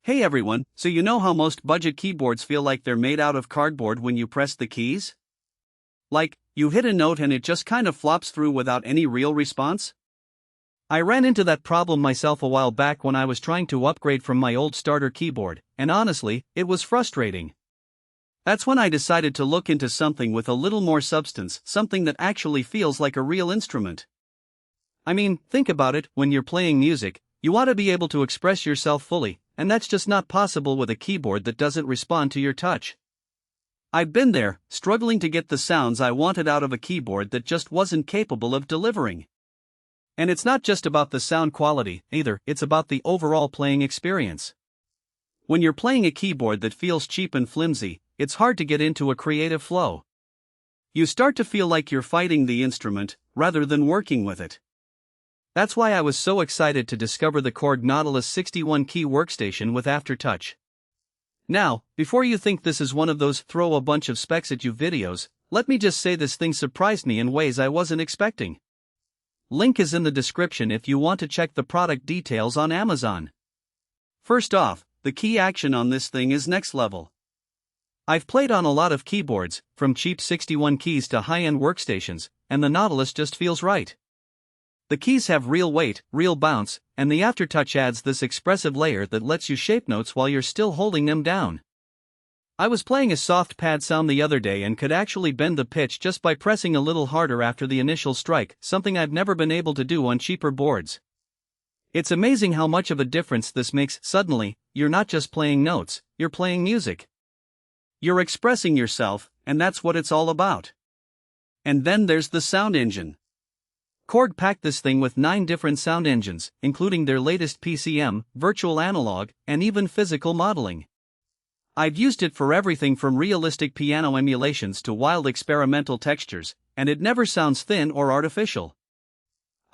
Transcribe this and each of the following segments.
Hey everyone, so you know how most budget keyboards feel like they're made out of cardboard when you press the keys? Like, you hit a note and it just kind of flops through without any real response? I ran into that problem myself a while back when I was trying to upgrade from my old starter keyboard, and honestly, it was frustrating. That's when I decided to look into something with a little more substance, something that actually feels like a real instrument. I mean, think about it, when you're playing music, you want to be able to express yourself fully, and that's just not possible with a keyboard that doesn't respond to your touch. I've been there, struggling to get the sounds I wanted out of a keyboard that just wasn't capable of delivering. And it's not just about the sound quality, either, it's about the overall playing experience. When you're playing a keyboard that feels cheap and flimsy, it's hard to get into a creative flow. You start to feel like you're fighting the instrument, rather than working with it. That's why I was so excited to discover the Korg Nautilus 61 Key Workstation with Aftertouch. Now, before you think this is one of those throw a bunch of specs at you videos, let me just say this thing surprised me in ways I wasn't expecting. Link is in the description if you want to check the product details on Amazon. First off, the key action on this thing is next level. I've played on a lot of keyboards, from cheap 61 keys to high-end workstations, and the Nautilus just feels right. The keys have real weight, real bounce, and the Aftertouch adds this expressive layer that lets you shape notes while you're still holding them down. I was playing a soft pad sound the other day and could actually bend the pitch just by pressing a little harder after the initial strike, something I've never been able to do on cheaper boards. It's amazing how much of a difference this makes. Suddenly, you're not just playing notes, you're playing music. You're expressing yourself, and that's what it's all about. And then there's the sound engine. Korg packed this thing with 9 different sound engines, including their latest PCM, virtual analog, and even physical modeling. I've used it for everything from realistic piano emulations to wild experimental textures, and it never sounds thin or artificial.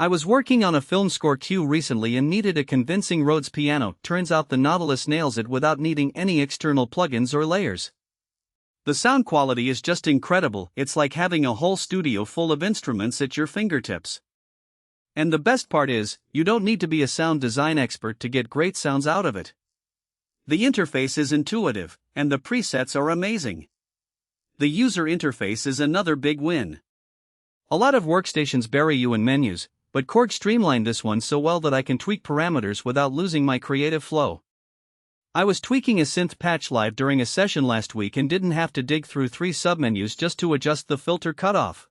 I was working on a film score cue recently and needed a convincing Rhodes piano. Turns out the Nautilus nails it without needing any external plugins or layers. The sound quality is just incredible. It's like having a whole studio full of instruments at your fingertips. And the best part is, you don't need to be a sound design expert to get great sounds out of it. The interface is intuitive, and the presets are amazing. The user interface is another big win. A lot of workstations bury you in menus, but Korg streamlined this one so well that I can tweak parameters without losing my creative flow. I was tweaking a synth patch live during a session last week and didn't have to dig through 3 submenus just to adjust the filter cutoff.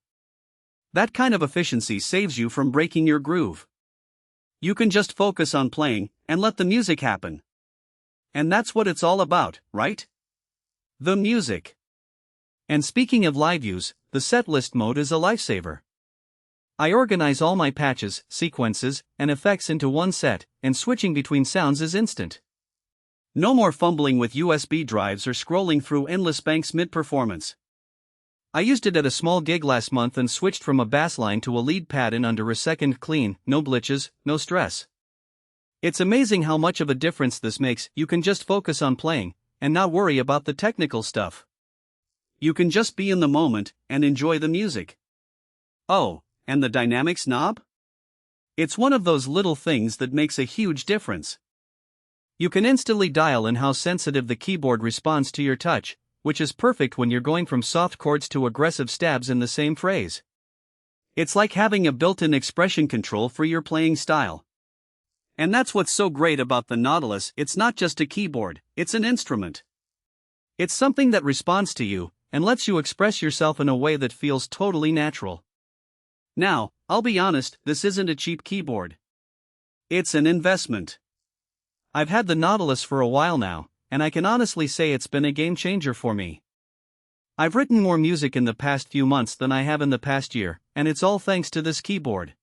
That kind of efficiency saves you from breaking your groove. You can just focus on playing and let the music happen. And that's what it's all about, right? The music. And speaking of live use, the setlist mode is a lifesaver. I organize all my patches, sequences, and effects into one set, and switching between sounds is instant. No more fumbling with USB drives or scrolling through endless banks mid-performance. I used it at a small gig last month and switched from a bass line to a lead pad in under a second clean, no glitches, no stress. It's amazing how much of a difference this makes. You can just focus on playing, and not worry about the technical stuff. You can just be in the moment, and enjoy the music. Oh, and the dynamics knob? It's one of those little things that makes a huge difference. You can instantly dial in how sensitive the keyboard responds to your touch, which is perfect when you're going from soft chords to aggressive stabs in the same phrase. It's like having a built-in expression control for your playing style. And that's what's so great about the Nautilus. It's not just a keyboard, it's an instrument. It's something that responds to you, and lets you express yourself in a way that feels totally natural. Now, I'll be honest, this isn't a cheap keyboard. It's an investment. I've had the Nautilus for a while now, and I can honestly say it's been a game changer for me. I've written more music in the past few months than I have in the past year, and it's all thanks to this keyboard.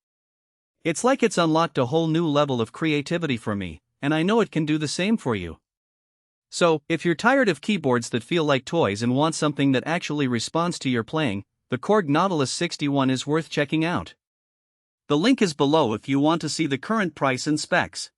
It's like it's unlocked a whole new level of creativity for me, and I know it can do the same for you. So, if you're tired of keyboards that feel like toys and want something that actually responds to your playing, the Korg Nautilus 61 is worth checking out. The link is below if you want to see the current price and specs.